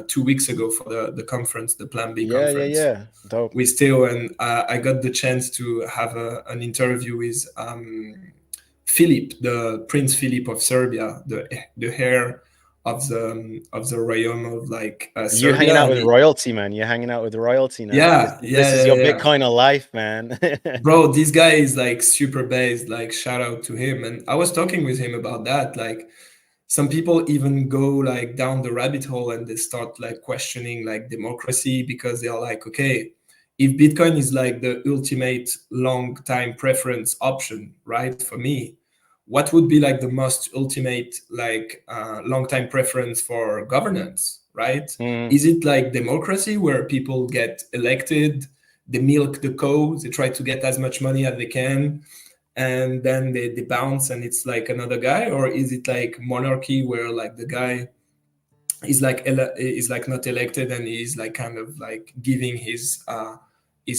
2 weeks ago for the conference, the Plan B conference. Dope. With Theo, and I got the chance to have an interview with Philip, the Prince Philip of Serbia, the heir of the realm of like You Serbia. hanging out And with royalty, man. You're hanging out with royalty now. yeah, This is your yeah. Bitcoin of life, man. Bro, this guy is like super based. Like, shout out to him. And I was talking with him about that. Like, some people even go like down the rabbit hole and they start like questioning like democracy, because they're like, okay, if Bitcoin is like the ultimate long time preference option, right, for me, what would be like the most ultimate like long time preference for governance, right? Mm, Is it like democracy where people get elected, they milk the cow, they try to get as much money as they can, and then they bounce and it's like another guy? Or is it like monarchy where like the guy is like not elected and he's like kind of like giving his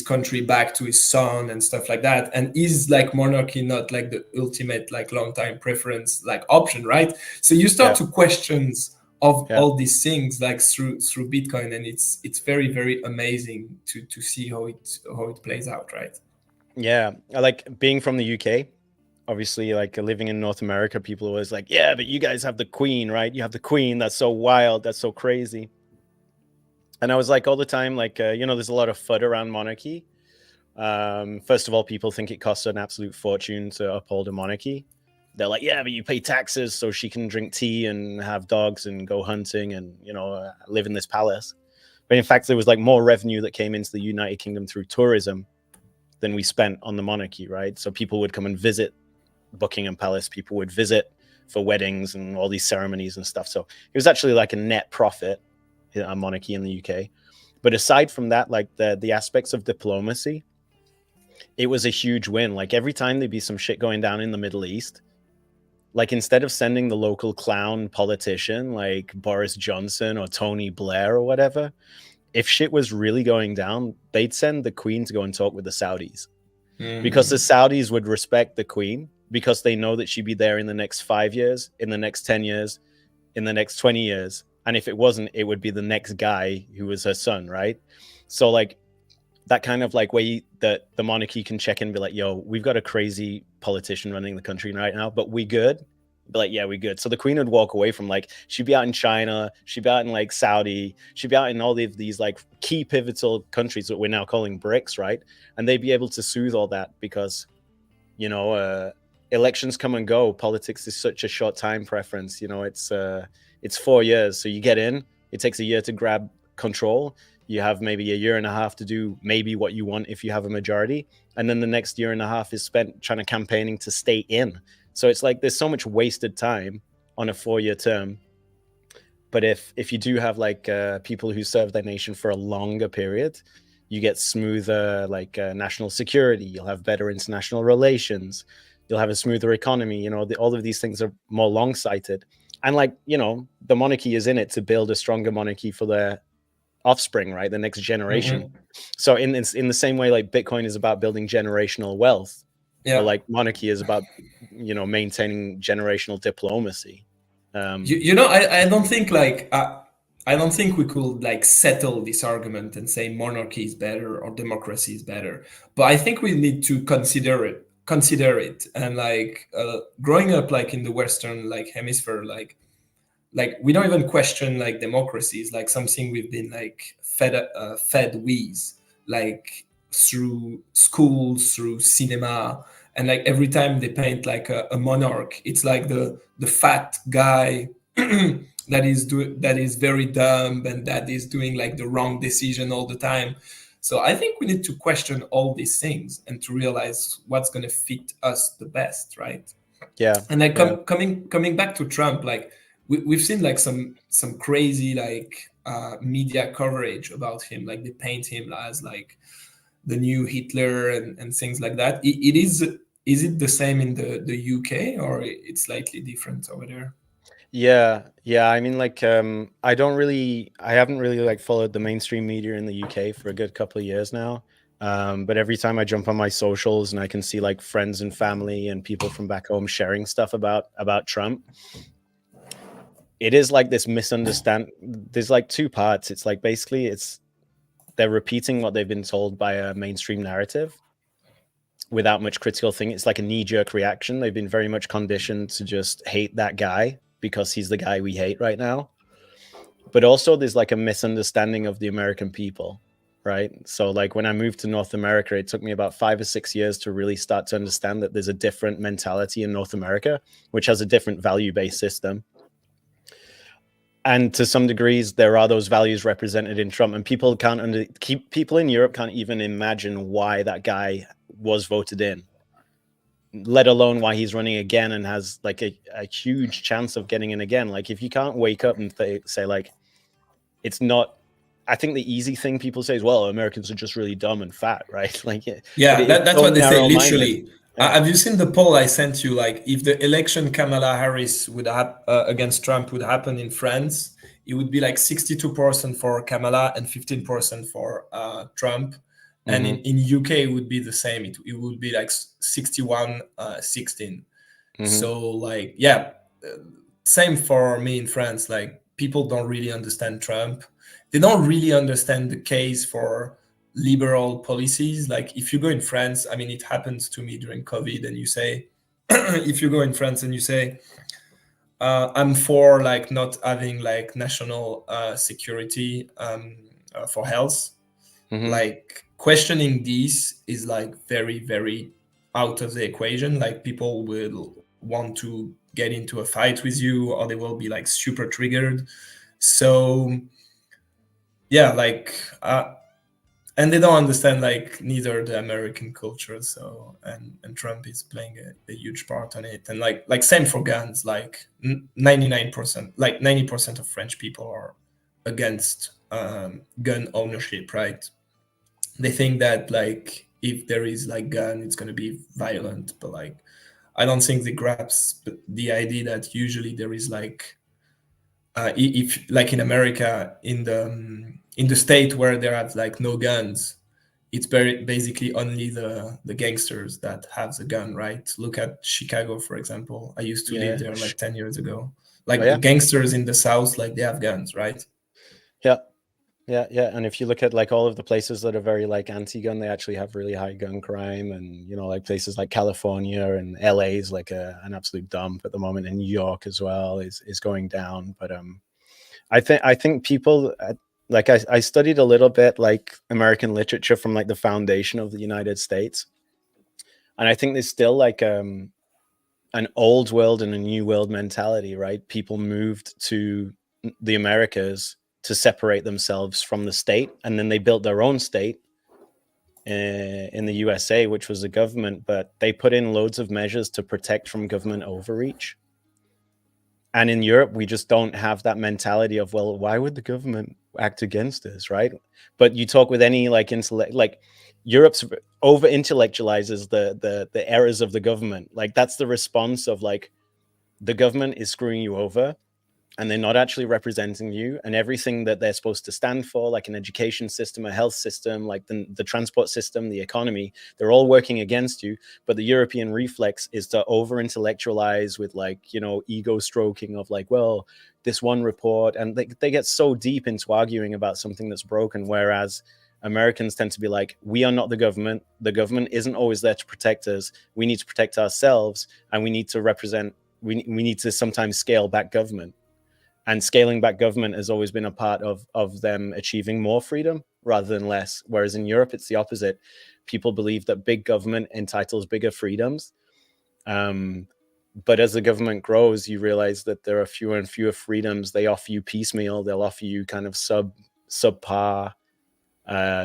country back to his son and stuff like that? And is like monarchy not like the ultimate like long time preference like option, right? So you start yeah, to questions of yeah, all these things like through Bitcoin, and it's very very amazing to see how it plays out, right? yeah. I like being from the UK. Obviously, like living in North America, people are always like, yeah, but you guys have the queen, right? You have the queen. That's so wild. That's so crazy. And I was like, all the time, like, there's a lot of FUD around monarchy. First of all, people think it costs an absolute fortune to uphold a monarchy. They're like, yeah, but you pay taxes so she can drink tea and have dogs and go hunting and, live in this palace. But in fact, there was like more revenue that came into the United Kingdom through tourism than we spent on the monarchy, right? So people would come and visit Buckingham Palace. People would visit for weddings and all these ceremonies and stuff. So it was actually like a net profit, a monarchy in the UK. But aside from that, like the aspects of diplomacy, it was a huge win. Like every time there'd be some shit going down in the Middle East, like instead of sending the local clown politician like Boris Johnson or Tony Blair or whatever, if shit was really going down, they'd send the Queen to go and talk with the Saudis. Because the Saudis would respect the Queen, because they know that she'd be there in the next 5 years, in the next 10 years, in the next 20 years. And if it wasn't, it would be the next guy who was her son, right? So like that kind of like way that the monarchy can check in and be like, yo, we've got a crazy politician running the country right now, but we good? Be like, yeah, we good. So the Queen would walk away from like, she'd be out in China, she'd be out in like Saudi, she'd be out in all of these like key pivotal countries that we're now calling BRICS, right? And they'd be able to soothe all that because, elections come and go. Politics is such a short time preference. It's 4 years. So you get in, it takes a year to grab control. You have maybe a year and a half to do maybe what you want if you have a majority. And then the next year and a half is spent trying to campaigning to stay in. So it's like there's so much wasted time on a 4-year term. But if you do have like people who serve their nation for a longer period, you get smoother like national security. You'll have better international relations. You'll have a smoother economy. All of these things are more long-sighted. And like, the monarchy is in it to build a stronger monarchy for their offspring, right? The next generation. So in the same way, like Bitcoin is about building generational wealth, Yeah. or like monarchy is about, maintaining generational diplomacy. I don't think like I don't think we could like settle this argument and say monarchy is better or democracy is better. But I think we need to consider it. And like growing up like in the Western like hemisphere, like we don't even question like democracy is like something we've been like fed with, like through schools, through cinema. And like every time they paint like a monarch, it's like the fat guy that is very dumb and that is doing like the wrong decision all the time. So I think we need to question all these things and to realize what's going to fit us the best, right? Yeah. And like coming back to Trump, like we've seen like some crazy like media coverage about him. Like they paint him as like the new Hitler and things like that. It is it the same in the UK, or it's slightly different over there? Yeah. I mean, like, I haven't really like followed the mainstream media in the UK for a good couple of years now. But every time I jump on my socials and I can see like friends and family and people from back home sharing stuff about Trump, it is like this misunderstand. There's like two parts. It's like basically they're repeating what they've been told by a mainstream narrative without much critical thinking. It's like a knee-jerk reaction. They've been very much conditioned to just hate that guy because he's the guy we hate right now. But also there's like a misunderstanding of the American people, right? So like when I moved to North America, it took me about 5 or 6 years to really start to understand that there's a different mentality in North America, which has a different value-based system. And to some degrees, there are those values represented in Trump, and people people in Europe can't even imagine why that guy was voted in, let alone why he's running again and has like a huge chance of getting in again. Like if you can't wake up and say like, it's not, I think the easy thing people say is, well, Americans are just really dumb and fat, right? Like, yeah, that's what they say literally. Yeah. Have you seen the poll I sent you? Like, if the election Kamala Harris would against Trump would happen in France, it would be like 62% for Kamala and 15% for Trump. And in UK, it would be the same. It would be like 61, 16. So like, yeah, same for me in France. Like people don't really understand Trump. They don't really understand the case for liberal policies. Like if you go in France, I mean, it happens to me during COVID, and you say, if you go in France and you say, I'm for like not having like national security for health, like questioning this is like very, very out of the equation. Like people will want to get into a fight with you, or they will be like super triggered. So yeah, like and they don't understand like neither the American culture. So and Trump is playing a huge part on it. And like same for guns. Like 99%, like 90% of French people are against gun ownership, right? They think that like if there is like gun, it's going to be violent. But like I don't think they grasp the idea that usually there is like if like in America, in the state where there are like no guns, it's basically only the gangsters that have the gun, right? Look at Chicago, for example. I used to live there like 10 years ago. Like the gangsters in the South, like they have guns, right? Yeah. And if you look at like all of the places that are very like anti-gun, they actually have really high gun crime. And, you know, like places like California and LA is like an absolute dump at the moment. And New York as well is going down. But I think people, like I studied a little bit like American literature from like the foundation of the United States. And I think there's still like an old world and a new world mentality, right? People moved to the Americas to separate themselves from the state, and then they built their own state in the USA, which was the government, but they put in loads of measures to protect from government overreach. And in Europe, we just don't have that mentality of, well, why would the government act against us, right? But you talk with any like intellect, like Europe's over intellectualizes the errors of the government. Like that's the response of like the government is screwing you over, and they're not actually representing you, and everything that they're supposed to stand for, like an education system, a health system, like the transport system, the economy, they're all working against you. But the European reflex is to over intellectualize with like, you know, ego stroking of like, well, this one report, and they get so deep into arguing about something that's broken. Whereas Americans tend to be like, we are not the government. The government isn't always there to protect us. We need to protect ourselves, and we need to represent, we need to sometimes scale back government. And scaling back government has always been a part of them achieving more freedom rather than less. Whereas in Europe, it's the opposite. People believe that big government entitles bigger freedoms. But as the government grows, you realize that there are fewer and fewer freedoms. They offer you piecemeal. They'll offer you kind of subpar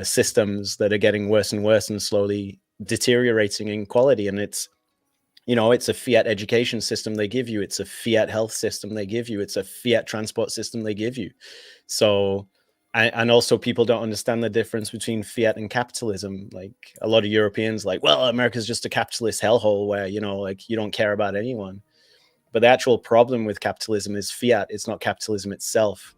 systems that are getting worse and worse and slowly deteriorating in quality. And it's, you know, it's a fiat education system they give you. It's a fiat health system they give you. It's a fiat transport system they give you. So, and also people don't understand the difference between fiat and capitalism. Like a lot of Europeans like, well, America's just a capitalist hellhole where, you know, like you don't care about anyone. But the actual problem with capitalism is fiat. It's not capitalism itself.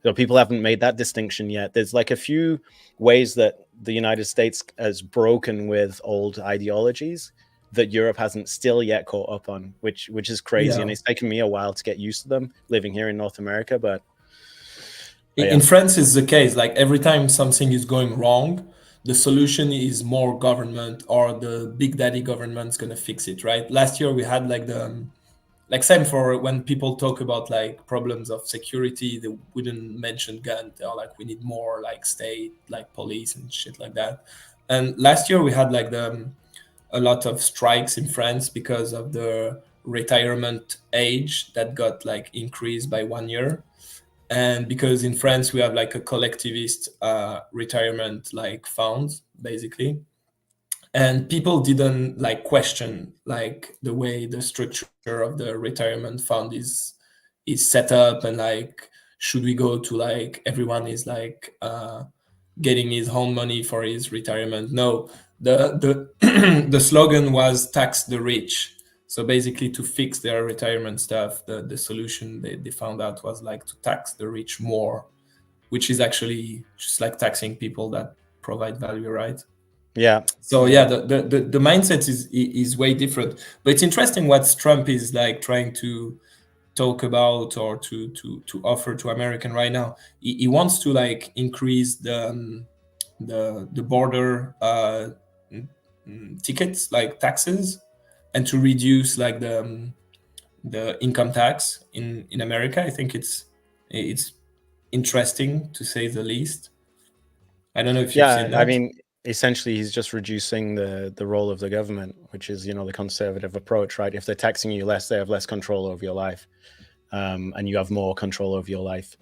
So people haven't made that distinction yet. There's like a few ways that the United States has broken with old ideologies that Europe hasn't still yet caught up on, which is crazy. And it's taken me a while to get used to them living here in North America. But in France, it's the case. Like every time something is going wrong, the solution is more government, or the big daddy government's going to fix it, right? Last year we had like the like same for when people talk about like problems of security, they wouldn't mention gun. They're like, we need more like state, like police and shit like that. And last year we had like a lot of strikes in France because of the retirement age that got like increased by 1 year. And because in France we have like a collectivist retirement like fund basically, and people didn't like question like the way the structure of the retirement fund is set up, and like should we go to like everyone is like getting his own money for his retirement. No, the the slogan was tax the rich. So basically to fix their retirement stuff, the solution they found out was like to tax the rich more, which is actually just like taxing people that provide value, right? Yeah. So yeah, the mindset is way different. But it's interesting what Trump is like trying to talk about or to offer to American right now. He wants to like increase the border tickets like taxes, and to reduce like the income tax in America. I think it's interesting to say the least. I don't know if you've seen Yeah, that. I mean, essentially, he's just reducing the role of the government, which is, the conservative approach, right? If they're taxing you less, they have less control over your life, and you have more control over your life.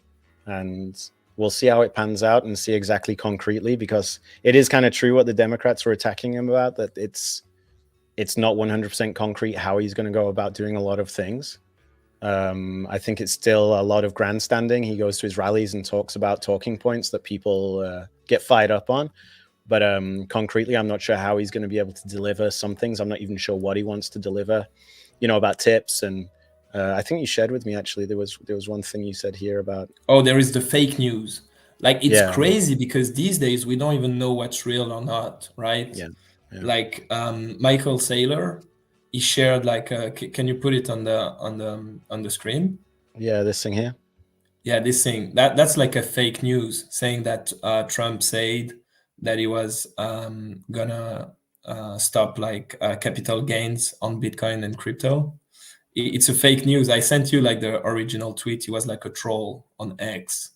And we'll see how it pans out and see exactly concretely, because it is kind of true what the Democrats were attacking him about, that it's not 100% concrete how he's going to go about doing a lot of things. I think it's still a lot of grandstanding. He goes to his rallies and talks about talking points that people get fired up on. But concretely, I'm not sure how he's going to be able to deliver some things. I'm not even sure what he wants to deliver, about tips. And I think you shared with me, actually, there was one thing you said here about... Oh, there is the fake news. Like, it's Yeah. crazy because these days we don't even know what's real or not, right? Yeah. Like Michael Saylor, he shared like can you put it on the screen? Yeah, this thing here. Yeah, this thing that's like a fake news saying that Trump said that he was gonna stop like capital gains on Bitcoin and crypto. It's a fake news. I sent you like the original tweet. He was like a troll on X.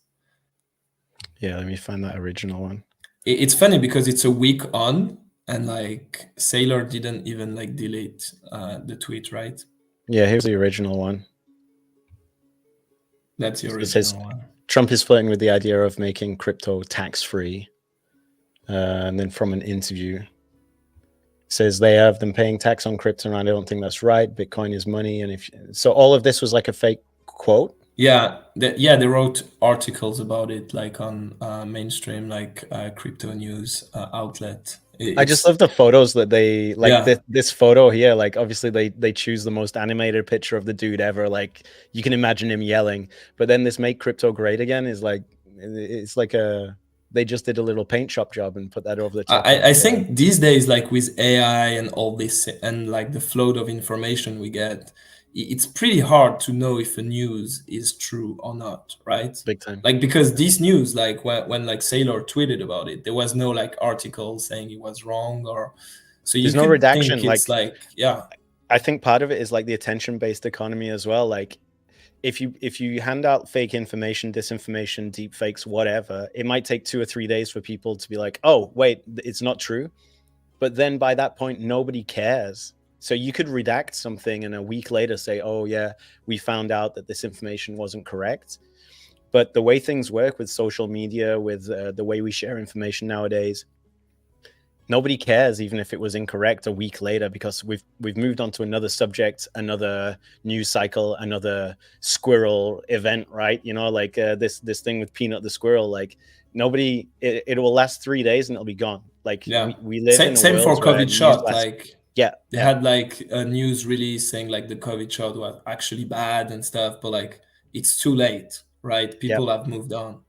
Yeah, let me find that original one. It's funny because it's a week on, and like Saylor didn't even like delete the tweet, right? Yeah, here's the original one. That's the It original says, one. Trump is flirting with the idea of making crypto tax-free. And then from an interview, says they have them paying tax on crypto, and I don't think that's right. Bitcoin is money, and so all of this was like a fake quote. Yeah, they wrote articles about it, like on mainstream, like crypto news outlet. I just love the photos that they like. Yeah. This photo here, like obviously they choose the most animated picture of the dude ever. Like you can imagine him yelling. But then this "Make Crypto Great Again" is like, it's like they just did a little paint shop job and put that over the top. I think these days, like with AI and all this, and like the flow of information we get, it's pretty hard to know if a news is true or not, right? Big time. Like, because this news, like when like Saylor tweeted about it, there was no like article saying he was wrong, or so there's no redaction. Think it's like yeah. I think part of it is like the attention-based economy as well. Like if you hand out fake information, disinformation, deep fakes, whatever, it might take 2 or 3 days for people to be like, oh, wait, it's not true. But then by that point, nobody cares. So you could redact something and a week later say, oh, yeah, we found out that this information wasn't correct. But the way things work with social media, with the way we share information nowadays, nobody cares even if it was incorrect a week later, because we've moved on to another subject, another news cycle, another squirrel event, right? Like this thing with Peanut the squirrel. Like nobody, it will last 3 days and it'll be gone. Like we live in a same world for COVID shot. Like they had like a news release saying like the COVID shot was actually bad and stuff, but like it's too late, right? People have moved on.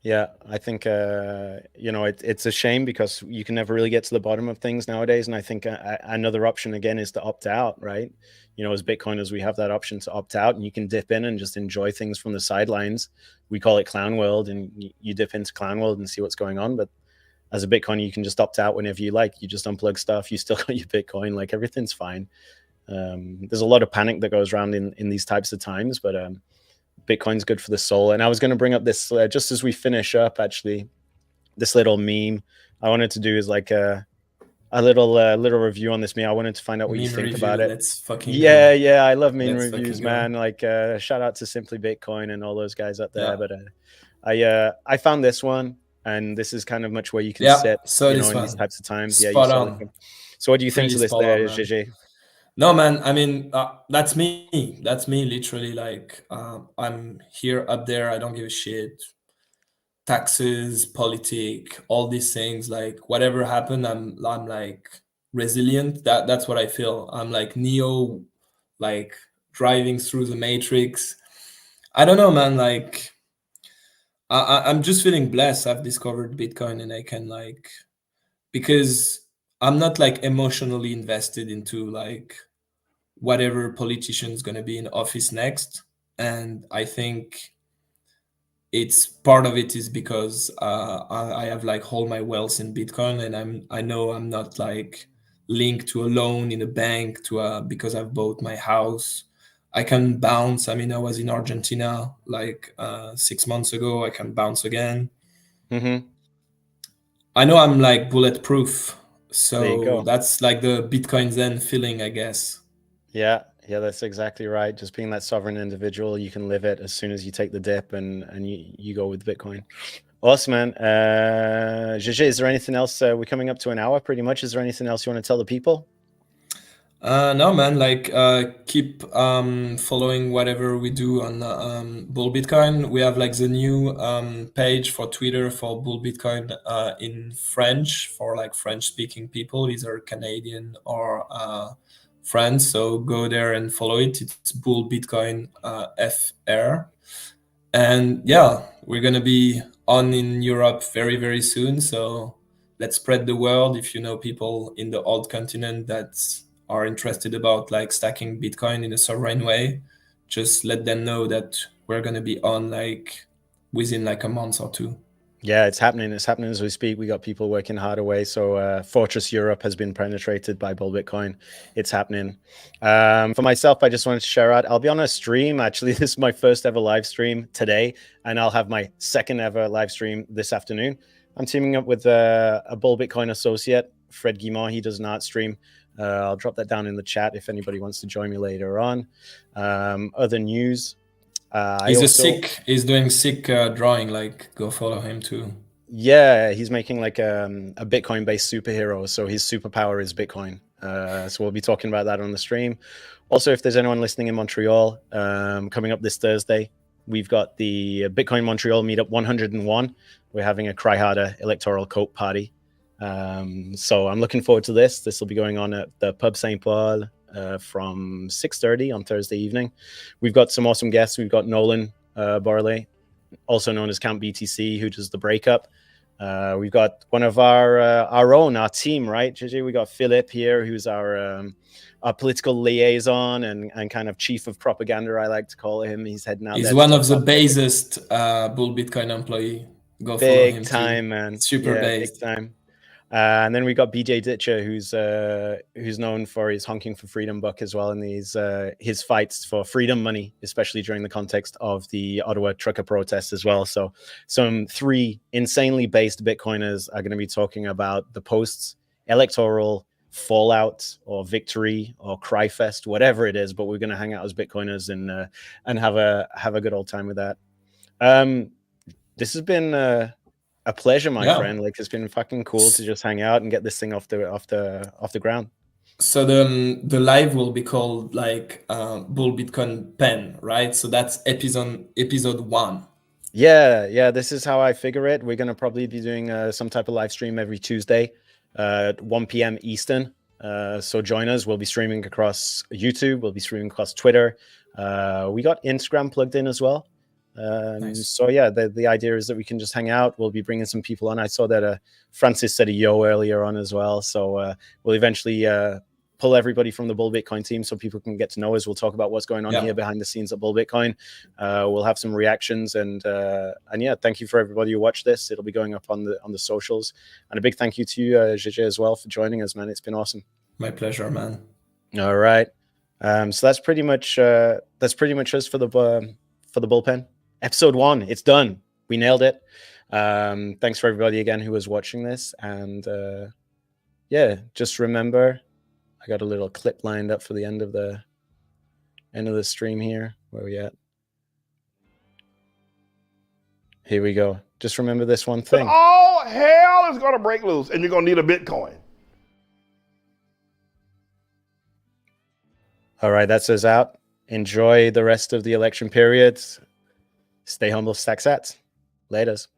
Yeah, I think it's a shame because you can never really get to the bottom of things nowadays. And I think another option again is to opt out, right? As Bitcoiners, we have that option to opt out, and you can dip in and just enjoy things from the sidelines. We call it Clown World, and you dip into Clown World and see what's going on. But as a Bitcoiner, you can just opt out whenever you like. You just unplug stuff. You still got your Bitcoin. Like everything's fine. There's a lot of panic that goes around in these types of times, but Bitcoin's good for the soul. And I was going to bring up this just as we finish up, actually, this little meme I wanted to do is like a little review on this meme. I wanted to find out what you think about it. Let's fucking yeah, go. yeah, I love meme Let's reviews, fucking go. man. Like shout out to Simply Bitcoin and all those guys out there. Yeah. But I found this one, and this is kind of much where you can Yeah, sit, so you this know, in one. these types of times. Yeah, you Spot saw on. this. So what do you think to Pretty this spot there, on, man. GG? No, man. I mean, that's me. That's me. Literally, like, I'm here up there. I don't give a shit. Taxes, politic, all these things. Like, whatever happened, I'm like resilient. That's what I feel. I'm like Neo, like driving through the matrix. I don't know, man. Like, I'm just feeling blessed. I've discovered Bitcoin, and I can like, because I'm not like emotionally invested into like whatever politician's going to be in office next. And I think it's part of it is because I have like all my wealth in Bitcoin, and I know I'm not like linked to a loan in a bank because I've bought my house. I can bounce. I mean, I was in Argentina like 6 months ago. I can bounce again. Mm-hmm. I know I'm like bulletproof. There you So go. that's like the Bitcoin Zen feeling, I guess. Yeah, that's exactly right. Just being that sovereign individual, you can live it as soon as you take the dip and you go with Bitcoin. Awesome, man. GG, is there anything else? We're coming up to an hour pretty much. Is there anything else you want to tell the people? No, man, like keep following whatever we do on Bull Bitcoin. We have like the new page for Twitter for Bull Bitcoin in French for like French speaking people, either Canadian or France. So go there and follow it. It's Bull Bitcoin FR. And yeah, we're going to be on in Europe very, very soon. So let's spread the word. If you know people in the old continent that are interested about like stacking Bitcoin in a sovereign way, just let them know that we're going to be on like within like a month or two. Yeah, it's happening. It's happening as we speak. We got people working hard away. So Fortress Europe has been penetrated by Bull Bitcoin. It's happening. For myself, I just wanted to share out. I'll be on a stream. Actually, this is my first ever live stream today, and I'll have my second ever live stream this afternoon. I'm teaming up with a Bull Bitcoin associate, Fred Guimont. He does an art stream. I'll drop that down in the chat if anybody wants to join me later on. Other news. He's doing sick drawing, like go follow him too. Yeah, he's making like a Bitcoin based superhero, so his superpower is Bitcoin. So we'll be talking about that on the stream. Also, if there's anyone listening in Montreal, coming up this Thursday, we've got the Bitcoin Montreal meetup 101. We're having a Cry Harder electoral coat party. So I'm looking forward to this. This will be going on at the Pub St. Paul from 6:30 on Thursday evening. We've got some awesome guests. We've got Nolan Barley, also known as Camp BTC, who does the breakup. We've got one of our team, right, JJ? We got Philip here, who's our political liaison and kind of chief of propaganda, I like to call him. He's heading out. He's one of the basest Bull Bitcoin employee. Go follow him. Big time, man. Super based. Big time. And then we got BJ Ditcher, who's known for his honking for freedom book as well, and his fights for freedom money, especially during the context of the Ottawa trucker protests as well. So some 3 insanely based Bitcoiners are going to be talking about the post-electoral fallout or victory or cry fest, whatever it is. But we're going to hang out as Bitcoiners and have a good old time with that. This has been a pleasure, my friend. Like, it's been fucking cool to just hang out and get this thing off the ground. So the live will be called like Bull Bitcoin Pen, right? So that's episode 1. Yeah. This is how I figure it. We're gonna probably be doing some type of live stream every Tuesday, 1 p.m. Eastern. So join us. We'll be streaming across YouTube. We'll be streaming across Twitter. We got Instagram plugged in as well. Nice. So yeah, the idea is that we can just hang out. We'll be bringing some people on. I saw that Francis said a yo earlier on as well. So we'll eventually pull everybody from the Bull Bitcoin team so people can get to know us. We'll talk about what's going on here behind the scenes at Bull Bitcoin. We'll have some reactions and yeah, thank you for everybody who watched this. It'll be going up on the socials, and a big thank you to you, JJ, as well, for joining us, man. It's been awesome. My pleasure, man. All right. So that's pretty much us for the bullpen. Episode 1, it's done. We nailed it. Thanks for everybody again who was watching this, and yeah, just remember, I got a little clip lined up for the end of the stream here. Where are we at? Here we go. Just remember this one thing. All hell is going to break loose, and you're going to need a Bitcoin. All right, that's us out. Enjoy the rest of the election period. Stay humble, stack sats. Laters.